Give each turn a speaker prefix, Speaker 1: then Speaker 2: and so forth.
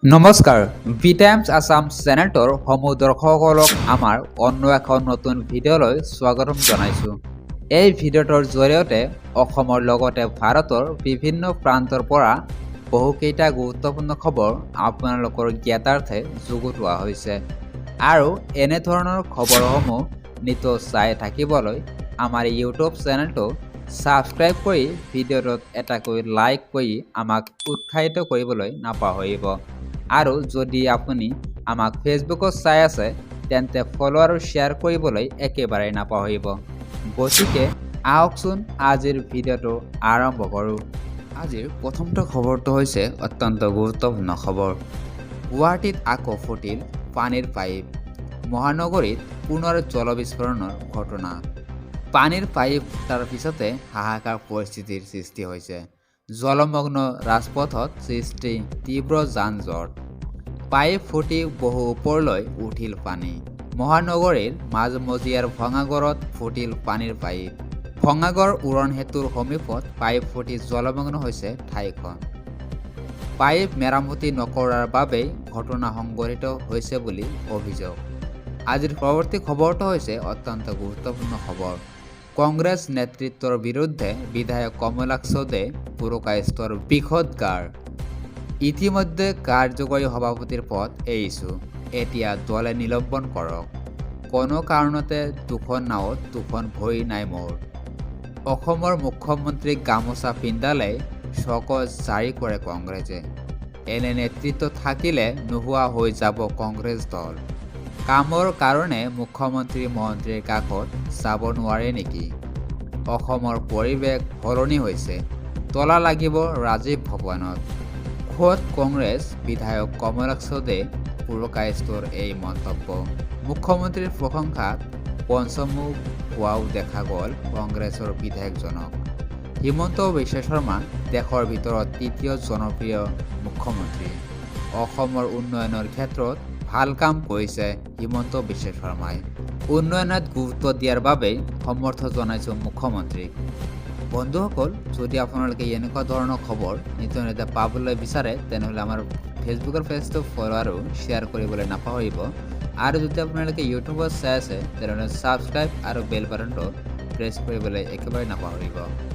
Speaker 1: নমস্কাৰ B times Assam চেনেলটোৰ সমূহ দৰ্শকসকলক আমাৰ অন্য এখন নতুন ভিডিঅ'লৈ স্বাগতম জনাইছোঁ। এই ভিডিঅ'টোৰ জৰিয়তে অসমৰ লগতে ভাৰতৰ বিভিন্ন প্ৰান্তৰ পৰা বহুকেইটা গুৰুত্বপূৰ্ণ খবৰ আপোনালোকৰ জ্ঞাতাৰ্থে যুগুতোৱা হৈছে আৰু এনেধৰণৰ খবৰসমূহ নিতৌ চাই থাকিবলৈ আমাৰ ইউটিউব চেনেলটো ছাবস্ক্ৰাইব কৰি ভিডিঅ'টোত এটাকৈ লাইক কৰি আমাক উৎসাহিত কৰিবলৈ নাপাহৰিব। আৰু যদি আপুনি আমাক ফেচবুকত চাই আছে তেন্তে ফলো আৰু শ্বেয়াৰ কৰিবলৈ একেবাৰে নাপাহৰিব। গতিকে আহকচোন আজিৰ ভিডিঅ'টো আৰম্ভ কৰোঁ। আজিৰ প্ৰথমটো খবৰটো হৈছে অত্যন্ত গুৰুত্বপূৰ্ণ খবৰ। গুৱাহাটীত আকৌ ফুটিল পানীৰ পাইপ। মহানগৰীত পুনৰ জলবিস্ফোৰণৰ ঘটনা। পানীৰ পাইপ ফুটাৰ পিছতে হাহাকাৰ পৰিস্থিতিৰ সৃষ্টি হৈছে। জলমগ্ন ৰাজপথত সৃষ্টি তীব্ৰ যান-জঁট। পাইপ ফুটি বহু ওপৰলৈ উঠিল পানী। মহানগৰীৰ মাজমজিয়াৰ ভঙাগড়ত ফুটিল পানীৰ পাইপ। ভঙাগড় উৰণ সেতুৰ সমীপত পাইপ ফুটি জলমগ্ন হৈছে ঠাইখন। পাইপ মেৰামতি নকৰাৰ বাবেই ঘটনা সংঘটিত হৈছে বুলি অভিযোগ। আজিৰ পৰৱৰ্তী খবৰটো হৈছে অত্যন্ত গুৰুত্বপূৰ্ণ খবৰ। কংগ্ৰেছ নেতৃত্বৰ বিৰুদ্ধে বিধায়ক কমলাক্ষদে পুৰকায়স্থৰ বিষদগাৰ। ইতিমধ্যে কাৰ্যকৰী সভাপতিৰ পদ এৰিছোঁ, এতিয়া দলে নিলম্বন কৰক। কোনো কাৰণতে দুখন নাৱত দুখন ভৰি নাই মোৰ। অসমৰ মুখ্যমন্ত্ৰীক গামোচা পিন্ধালে চকজ জাৰি কৰে কংগ্ৰেছে। এনে নেতৃত্ব থাকিলে নোহোৱা হৈ যাব কংগ্ৰেছ দল। কামৰ কাৰণে মুখ্যমন্ত্ৰী মন্ত্ৰীৰ কাষত যাব নোৱাৰে নেকি? অসমৰ পৰিৱেশ সলনি হৈছে, তলা লাগিব ৰাজীৱ ভৱনত। খোদ কংগ্ৰেছ বিধায়ক কমলাক্ষদে পুৰকায়স্থৰ এই মন্তব্য। মুখ্যমন্ত্ৰীৰ প্ৰশংসাত পঞ্চমুখ হোৱাও দেখা গ'ল কংগ্ৰেছৰ বিধায়কজনক। হিমন্ত বিশ্ব শৰ্মা দেশৰ ভিতৰত তৃতীয় জনপ্ৰিয় মুখ্যমন্ত্ৰী। অসমৰ উন্নয়নৰ ক্ষেত্ৰত ভাল কাম কৰিছে হিমন্ত বিশ্ব শৰ্মাই। উন্নয়নত গুৰুত্ব দিয়াৰ বাবেই সমৰ্থন জনাইছোঁ মুখ্যমন্ত্ৰীক। বন্ধুসকল, যদি আপোনালোকে এনেকুৱা ধৰণৰ খবৰ নিত্য নিত্য পাবলৈ বিচাৰে তেনেহ'লে আমাৰ ফেচবুকৰ পেজটো ফলো আৰু শ্বেয়াৰ কৰিবলৈ নাপাহৰিব। আৰু যদি আপোনালোকে ইউটিউবত চাই আছে তেনেহ'লে ছাবস্ক্ৰাইব আৰু বেল বাটনটো প্ৰেছ কৰিবলৈ একেবাৰে নাপাহৰিব।